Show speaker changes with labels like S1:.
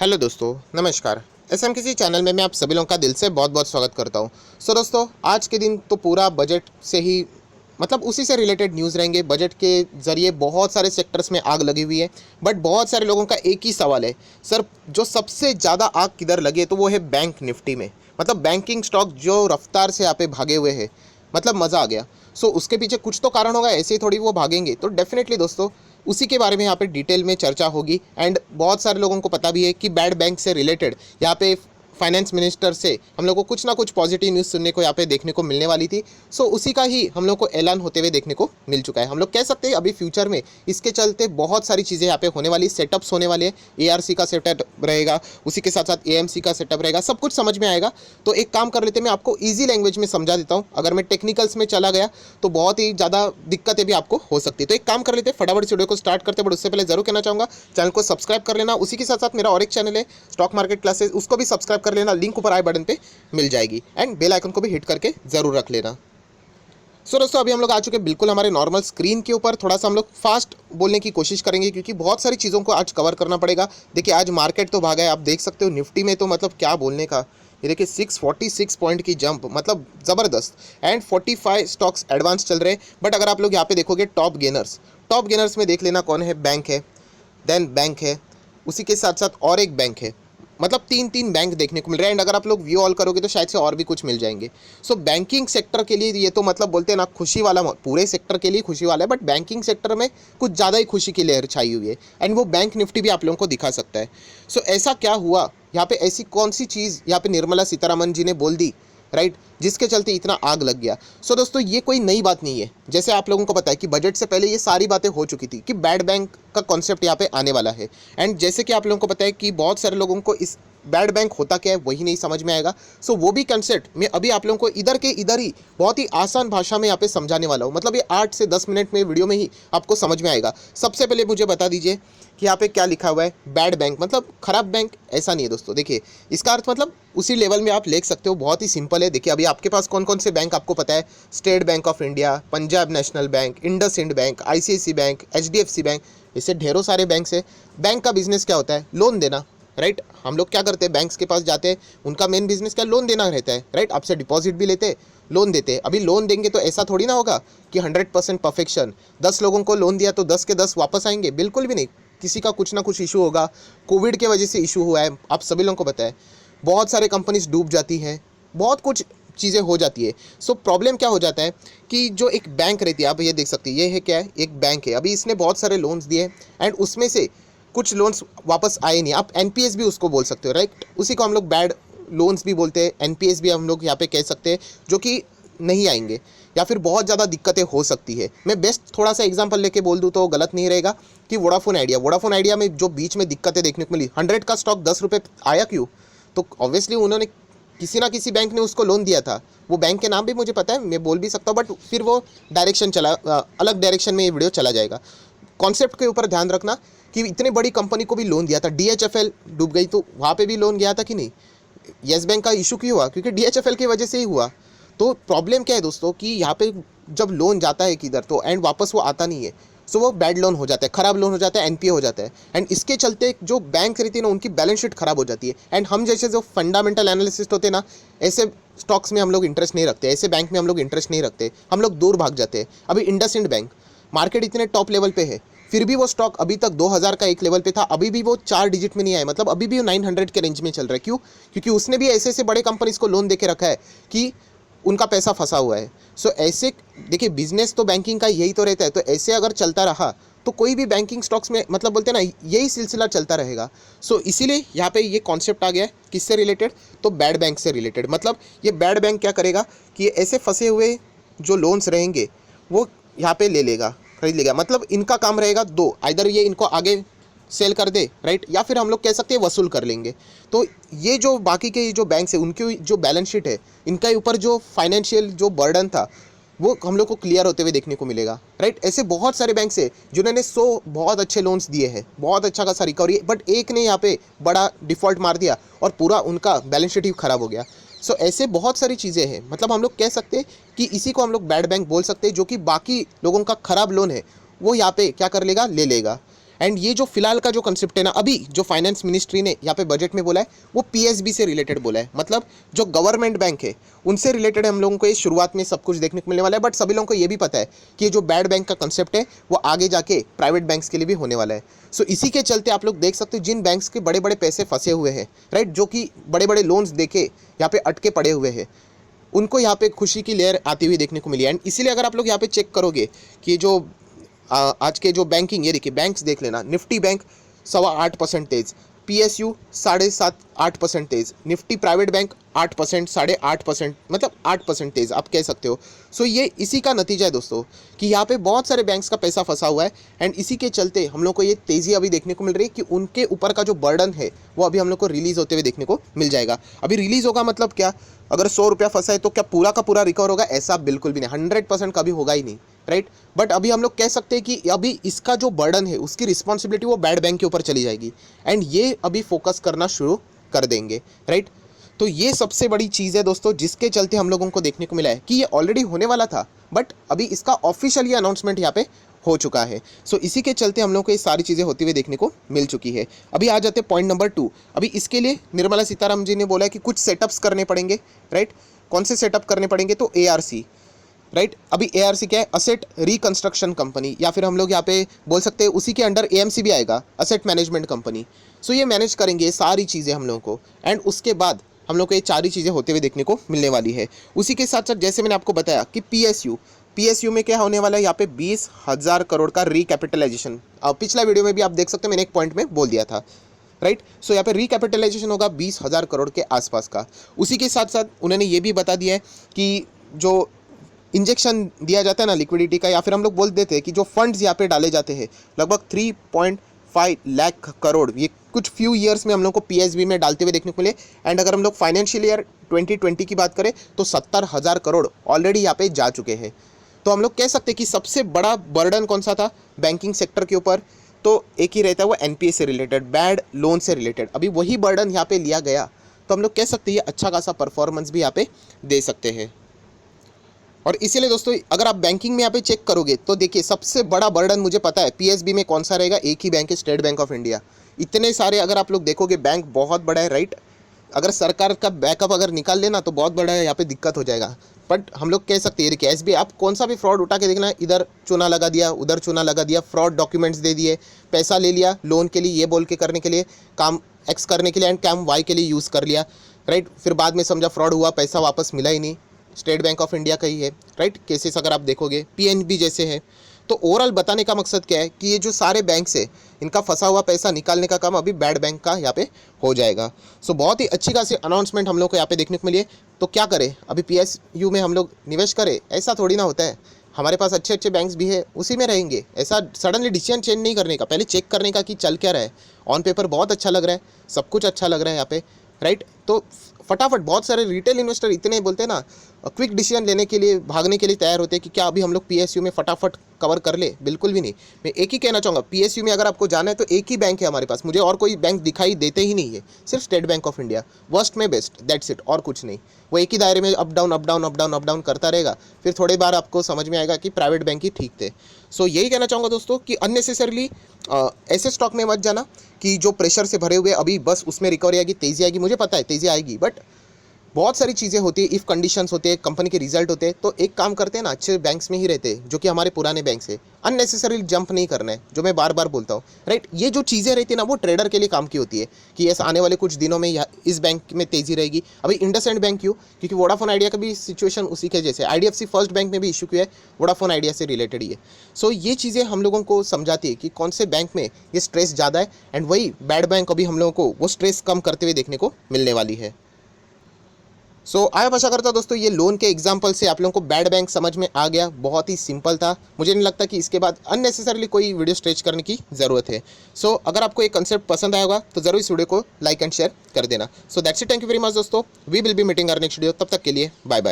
S1: Hello दोस्तों, नमस्कार। SM किसी चैनल में मैं आप सभी लोगों का दिल से बहुत बहुत स्वागत करता हूं। दोस्तों, आज के दिन तो पूरा बजट से ही उसी से रिलेटेड न्यूज़ रहेंगे। बजट के ज़रिए बहुत सारे सेक्टर्स में आग लगी हुई है, बट बहुत सारे लोगों का एक ही सवाल है, सर जो सबसे ज़्यादा आग किधर लगी है तो वो है बैंक निफ्टी में। बैंकिंग स्टॉक जो रफ्तार से यहाँ पे भागे हुए हैं, मज़ा आ गया। उसके पीछे कुछ तो कारण होगा, ऐसे ही थोड़ी वो भागेंगे। तो डेफिनेटली दोस्तों, उसी के बारे में यहाँ पे डिटेल में चर्चा होगी। एंड बहुत सारे लोगों को पता भी है कि बैड बैंक से रिलेटेड यहाँ पे फाइनेंस मिनिस्टर से हम लोग को कुछ ना कुछ पॉजिटिव न्यूज़ सुनने को यहाँ पे देखने को मिलने वाली थी। उसी का ही हम लोग को ऐलान होते हुए देखने को मिल चुका है। हम लोग कह सकते हैं अभी फ्यूचर में इसके चलते बहुत सारी चीज़ें यहाँ पे होने वाली, सेटअप्स होने वाले हैं। एआरसी का सेटअप रहेगा, उसी के साथ साथ एएमसी का सेटअप रहेगा, सब कुछ समझ में आएगा। तो एक काम कर लेते हैं, मैं आपको ईजी लैंग्वेज में समझा देता हूँ। अगर मैं टेक्निकल्स में चला गया तो बहुत ही ज़्यादा दिक्कतें भी आपको हो सकती है। तो एक काम कर लेते हैं, फटाफट से वीडियो को स्टार्ट करते हैं। बट उससे पहले जरूर कहना चाहूँगा, चैनल को सब्सक्राइब कर लेना। उसी के साथ साथ मेरा और एक चैनल है स्टॉक मार्केट क्लासेस, उसको भी सब्सक्राइब कर लेना, लिंक ऊपर आई बटन पे मिल जाएगी। एंड बेल आइकन को भी हिट करके जरूर रख लेना। दोस्तों, अभी हम लोग आ चुके हैं बिल्कुल हमारे नॉर्मल स्क्रीन के ऊपर। थोड़ा सा हम लोग फास्ट बोलने की कोशिश करेंगे क्योंकि बहुत सारी चीज़ों को आज कवर करना पड़ेगा। देखिए, आज मार्केट तो भागा है, आप देख सकते हो। निफ्टी में तो क्या बोलने का, ये देखिए 646 पॉइंट की जंप, ज़बरदस्त। एंड 45 स्टॉक्स एडवांस चल रहे हैं। बट अगर आप लोग यहाँ पे देखोगे टॉप गेनर्स में देख लेना कौन है। बैंक है, देन बैंक है, उसी के साथ साथ और एक बैंक है। तीन तीन बैंक देखने को मिल रहा है। एंड अगर आप लोग व्यू ऑल करोगे तो शायद से और भी कुछ मिल जाएंगे। बैंकिंग सेक्टर के लिए ये तो बोलते हैं ना, खुशी वाला, पूरे सेक्टर के लिए खुशी वाला है, बट बैंकिंग सेक्टर में कुछ ज़्यादा ही खुशी की लहर छाई हुई है। एंड वो बैंक निफ्टी भी आप लोगों को दिखा सकता है। ऐसा क्या हुआ यहाँ पे, ऐसी कौन सी चीज़ यहाँ पे निर्मला सीतारमन जी ने बोल दी, राइट, जिसके चलते इतना आग लग गया। दोस्तों, ये कोई नई बात नहीं है। जैसे आप लोगों को पता है कि बजट से पहले ये सारी बातें हो चुकी थी कि बैड बैंक का कॉन्सेप्ट यहाँ पे आने वाला है। एंड जैसे कि आप लोगों को पता है कि बहुत सारे लोगों को इस बैड बैंक होता क्या है वही नहीं समझ में आएगा। वो भी कंसेप्ट मैं अभी आप लोगों को इधर के इधर ही बहुत ही आसान भाषा में यहाँ पे समझाने वाला हूँ। ये 8 से 10 मिनट में वीडियो में ही आपको समझ में आएगा। सबसे पहले मुझे बता दीजिए कि यहाँ पे क्या लिखा हुआ है। बैड बैंक खराब बैंक, ऐसा नहीं है दोस्तों। देखिए, इसका अर्थ उसी लेवल में आप लिख सकते हो, बहुत ही सिंपल है। देखिए, अभी आपके पास कौन कौन से बैंक आपको पता है। State bank of India, Punjab national bank, IndusInd bank, ICICI bank, HDFC bank, इससे ढेरों सारे बैंक है। बैंक का बिजनेस क्या होता है? लोन देना, राइट। हम लोग क्या करते हैं, बैंक्स के पास जाते हैं, उनका मेन बिजनेस क्या, लोन देना रहता है, राइट। आपसे डिपॉजिट भी लेते हैं, लोन देते हैं। अभी लोन देंगे तो ऐसा थोड़ी ना होगा कि 100% परफेक्शन, 10 लोगों को लोन दिया तो 10 के 10 वापस आएंगे, बिल्कुल भी नहीं। किसी का कुछ ना कुछ इशू होगा। कोविड के वजह से इशू हुआ है, आप सभी लोगों को पता है। बहुत सारे कंपनीज डूब जाती हैं, बहुत कुछ चीज़ें हो जाती है। प्रॉब्लम क्या हो जाता है कि जो एक बैंक रहती है, आप ये देख सकते हैं, ये है क्या है, एक बैंक है। अभी इसने बहुत सारे लोन्स दिए एंड उसमें से कुछ लोन्स वापस आए नहीं। आप एनपीएस भी उसको बोल सकते हो, राइट। उसी को हम लोग बैड लोन्स भी बोलते हैं, एनपीएस भी हम लोग यहाँ पे कह सकते हैं, जो कि नहीं आएंगे या फिर बहुत ज़्यादा दिक्कतें हो सकती है। मैं बेस्ट थोड़ा सा एग्जांपल लेके बोल दूँ तो गलत नहीं रहेगा कि वोडाफोन आइडिया में जो बीच में दिक्कतें देखने को मिली, 100 का स्टॉक 10 रुपये आया क्यों? तो ऑब्वियसली उन्होंने किसी ना किसी बैंक ने उसको लोन दिया था। वो बैंक के नाम भी मुझे पता है, मैं बोल भी सकता हूँ, बट फिर वो डायरेक्शन अलग डायरेक्शन में ये वीडियो चला जाएगा। कॉन्सेप्ट के ऊपर ध्यान रखना कि इतनी बड़ी कंपनी को भी लोन दिया था। डीएचएफएल डूब गई तो वहाँ पे भी लोन गया था कि नहीं? येस बैंक का इशू क्यों हुआ? क्योंकि डीएचएफएल की वजह से ही हुआ। तो प्रॉब्लम क्या है दोस्तों कि यहाँ पे जब लोन जाता है किधर तो एंड वापस वो आता नहीं है, वो बैड लोन हो जाता है, खराब लोन हो जाता है, एनपीए हो जाता है। एंड इसके चलते जो बैंक रहती है ना, उनकी बैलेंस शीट खराब हो जाती है। एंड हम जैसे जो फंडामेंटल एनालिसिस्ट होते हैं ना, ऐसे स्टॉक्स में हम लोग इंटरेस्ट नहीं रखते, ऐसे बैंक में हम लोग इंटरेस्ट नहीं रखते, हम लोग दूर भाग जाते हैं। अभी इंडसइंड बैंक मार्केट इतने टॉप लेवल पे है, फिर भी वो स्टॉक अभी तक 2000 का एक लेवल पे था, अभी भी वो 4 डिजिट में नहीं आया। अभी भी वो 900 के रेंज में चल रहा है। क्यों? क्योंकि उसने भी ऐसे ऐसे बड़े कंपनीज को लोन देके रखा है कि उनका पैसा फंसा हुआ है। ऐसे देखिए, बिजनेस तो बैंकिंग का यही तो रहता है। तो ऐसे अगर चलता रहा तो कोई भी बैंकिंग स्टॉक्स में बोलते हैं ना, यही सिलसिला चलता रहेगा। इसीलिए यहाँ पे ये कॉन्सेप्ट आ गया है, किससे रिलेटेड, तो बैड बैंक से रिलेटेड। ये बैड बैंक क्या करेगा कि ऐसे फंसे हुए जो लोन्स रहेंगे वो यहाँ पे ले लेगा, खरीद लेगा। इनका काम रहेगा दो, आइदर ये इनको आगे सेल कर दे, राइट, या फिर हम लोग कह सकते हैं वसूल कर लेंगे। तो ये जो बाकी के जो बैंक्स है, उनकी जो बैलेंस शीट है, इनका ऊपर जो फाइनेंशियल जो बर्डन था वो हम लोग को क्लियर होते हुए देखने को मिलेगा, राइट। ऐसे बहुत सारे बैंक्स है जिन्होंने 100 बहुत अच्छे लोन्स दिए हैं, बहुत अच्छा खासा रिकवरी, बट एक ने यहाँ पे बड़ा डिफ़ॉल्ट मार दिया और पूरा उनका बैलेंस शीट ही खराब हो गया। ऐसे बहुत सारी चीज़ें हैं। हम लोग कह सकते हैं कि इसी को हम लोग बैड बैंक बोल सकते हैं, जो कि बाकी लोगों का खराब लोन है वो यहाँ पे क्या कर लेगा, ले लेगा। एंड ये जो फिलहाल का जो कंसेप्ट है ना, अभी जो फाइनेंस मिनिस्ट्री ने यहाँ पे बजट में बोला है वो पीएसबी से रिलेटेड बोला है, मतलब जो गवर्नमेंट बैंक है उनसे रिलेटेड हम लोगों को ये शुरुआत में सब कुछ देखने को मिलने वाला है। बट सभी लोगों को ये भी पता है कि ये जो बैड बैंक का कंसेप्ट है वो आगे जाके प्राइवेट बैंक्स के लिए भी होने वाला है। सो इसी के चलते आप लोग देख सकते हो जिन बैंक्स के बड़े बड़े पैसे फंसे हुए हैं, राइट, जो कि बड़े बड़े लोन्स देके यहाँ पे अटके पड़े हुए हैं, उनको यहाँ पे खुशी की लहर आती हुई देखने को मिली है। एंड इसीलिए अगर आप लोग यहाँ पे चेक करोगे कि जो आज के जो बैंकिंग, ये देखिए बैंक्स देख लेना, निफ्टी बैंक 8.25% तेज, PSU 7.5-8% तेज, निफ्टी प्राइवेट बैंक 8%, 8.5%, मतलब 8% तेज आप कह सकते हो। सो ये इसी का नतीजा है दोस्तों कि यहाँ पे बहुत सारे बैंक्स का पैसा फंसा हुआ है एंड इसी के चलते हम लोग को ये तेज़ी अभी देखने को मिल रही है कि उनके ऊपर का जो बर्डन है वो अभी हम लोग को रिलीज़ होते हुए देखने को मिल जाएगा। अभी रिलीज़ होगा मतलब क्या, अगर 100 रुपया फंसा है तो क्या पूरा का पूरा रिकवर होगा? ऐसा बिल्कुल भी नहीं, 100% कभी होगा ही नहीं, राइट। बट अभी हम लोग कह सकते हैं कि अभी इसका जो बर्डन है उसकी रिस्पॉन्सिबिलिटी वो बैड बैंक के ऊपर चली जाएगी एंड ये अभी फोकस करना शुरू कर देंगे, राइट। तो ये सबसे बड़ी चीज़ है दोस्तों जिसके चलते हम लोगों को देखने को मिला है कि ये ऑलरेडी होने वाला था बट अभी इसका ऑफिशियली अनाउंसमेंट यहाँ पे हो चुका है। सो इसी के चलते हम लोग को ये सारी चीज़ें होती हुई देखने को मिल चुकी है। अभी आ जाते हैं पॉइंट नंबर 2। अभी इसके लिए निर्मला सीतारामन जी ने बोला है कि कुछ सेटअप्स करने पड़ेंगे, राइट। कौन से सेटअप करने पड़ेंगे? तो ARC, राइट। अभी ARC क्या है? असेट रिकंस्ट्रक्शन कंपनी, या फिर हम लोग यहाँ पे बोल सकते हैं उसी के अंडर AMC भी आएगा, असेट मैनेजमेंट कंपनी। सो ये मैनेज करेंगे ये सारी चीज़ें हम लोगों को एंड उसके बाद हम लोग को ये सारी चीज़ें होते हुए देखने को मिलने वाली है। उसी के साथ साथ जैसे मैंने आपको बताया कि PSU में क्या होने वाला है, यहाँ पे 20,000 करोड़ का रिकैपिटलाइजेशन, पिछला वीडियो में भी आप देख सकते हैं, मैंने एक पॉइंट में बोल दिया था, राइट। सो यहाँ पे रिकैपिटलाइजेशन होगा 20,000 करोड़ के आसपास का। उसी के साथ साथ उन्होंने ये भी बता दिया है कि जो इंजेक्शन दिया जाता है ना लिक्विडिटी का, या फिर हम लोग बोल देते हैं कि जो फंड्स यहाँ पे डाले जाते हैं लगभग 3.5 लाख करोड़, ये कुछ फ्यू ईयर्स में हम लोग को PSB में डालते हुए देखने को मिले। एंड अगर हम लोग फाइनेंशियल ईयर 2020 की बात करें तो 70,000 करोड़ ऑलरेडी यहाँ पे जा चुके हैं। तो हम लोग कह सकते हैं कि सबसे बड़ा बर्डन कौन सा था बैंकिंग सेक्टर के ऊपर, तो एक ही रहता है वो NPA से रिलेटेड, बैड लोन से रिलेटेड। अभी वही बर्डन यहाँ पे लिया गया तो हम लोग कह सकते हैं ये अच्छा खासा परफॉर्मेंस भी यहाँ पे दे सकते हैं। और इसीलिए दोस्तों अगर आप बैंकिंग में यहाँ पे चेक करोगे तो देखिए सबसे बड़ा बर्डन मुझे पता है PSB में कौन सा रहेगा, एक ही बैंक है, स्टेट बैंक ऑफ इंडिया। इतने सारे अगर आप लोग देखोगे बैंक बहुत बड़ा है, राइट। अगर सरकार का बैकअप अगर निकाल लेना तो बहुत बड़ा है, यहाँ पे दिक्कत हो जाएगा। बट हम लोग कह सकते हैं कि SBI, आप कौन सा भी फ्रॉड उठा के देखना, इधर चूना लगा दिया, उधर चूना लगा दिया, फ्रॉड डॉक्यूमेंट्स दे दिए, पैसा ले लिया लोन के लिए ये बोल के करने के लिए, काम X करने के लिए एंड काम Y के लिए यूज़ कर लिया, राइट। फिर बाद में समझा फ्रॉड हुआ, पैसा वापस मिला ही नहीं। स्टेट बैंक ऑफ इंडिया का ही है, राइट। केसेस अगर आप देखोगे PNB जैसे है। तो ओवरऑल बताने का मकसद क्या है कि ये जो सारे बैंक्स है इनका फंसा हुआ पैसा निकालने का काम अभी बैड बैंक का यहाँ पे हो जाएगा। सो बहुत ही अच्छी खासी अनाउंसमेंट हम लोग को यहाँ पे देखने को मिली है। तो क्या करें, अभी PSU में हम लोग निवेश करें? ऐसा थोड़ी ना होता है, हमारे पास अच्छे अच्छे बैंक्स भी है, उसी में रहेंगे। ऐसा सडनली डिसीजन चेंज नहीं करने का, पहले चेक करने का कि चल क्या रहा है। ऑन पेपर बहुत अच्छा लग रहा है, सब कुछ अच्छा लग रहा है यहाँ पे, राइट। तो फटाफट बहुत सारे रिटेल इन्वेस्टर इतने बोलते हैं ना, क्विक डिसीजन लेने के लिए, भागने के लिए तैयार होते हैं कि क्या अभी हम लोग PSU में फटाफट कवर कर ले। बिल्कुल भी नहीं। मैं एक ही कहना चाहूँगा, PSU में अगर आपको जाना है तो एक ही बैंक है हमारे पास, मुझे और कोई बैंक दिखाई देते ही नहीं है, सिर्फ state bank of India, worst में बेस्ट, दैट्स इट, और कुछ नहीं। वो एक ही दायरे में up down up down up down up down करता रहेगा, फिर थोड़ी बार आपको समझ में आएगा कि प्राइवेट बैंक ही ठीक थे। सो यही कहना चाहूँगा दोस्तों कि अननेसेसरली ऐसे स्टॉक में मत जाना कि जो प्रेशर से भरे हुए, अभी बस उसमें रिकवरी आएगी, तेज़ी आएगी, मुझे पता है तेज़ी आएगी, बट बहुत सारी चीज़ें होती है, इफ़ कंडीशंस होते हैं, कंपनी के रिजल्ट होते हैं। तो एक काम करते हैं ना, अच्छे बैंक्स में ही रहते हैं जो कि हमारे पुराने बैंक्स है, अननेसेसरी जंप नहीं करना है, जो मैं बार बार बोलता हूँ, राइट। ये जो चीज़ें रहती है ना वो ट्रेडर के लिए काम की होती है कि यस आने वाले कुछ दिनों में इस बैंक में तेज़ी रहेगी। अभी इंडसइंड बैंक क्यों? क्योंकि वोडाफोन आइडिया का भी सिचुएशन उसी के जैसे, IDFC फर्स्ट बैंक में भी इशू किया है, वोडाफोन आइडिया से रिलेटेड ही है। सो ये चीज़ें हम लोगों को समझाती है कि कौन से बैंक में ये स्ट्रेस ज़्यादा है एंड वही बैड बैंक अभी हम लोगों को वो स्ट्रेस कम करते हुए देखने को मिलने वाली है। सो आप आशा करता हूँ दोस्तों ये लोन के एग्जाम्पल से आप लोगों को बैड बैंक समझ में आ गया। बहुत ही सिंपल था, मुझे नहीं लगता कि इसके बाद अननेसेसरली कोई वीडियो स्ट्रेच करने की ज़रूरत है। सो अगर आपको ये कंसेप्ट पसंद आया होगा तो ज़रूर इस वीडियो को लाइक एंड शेयर कर देना। So that's it, thank you very much दोस्तों, we will be meeting our next video. तब तक के लिए बाय बाय।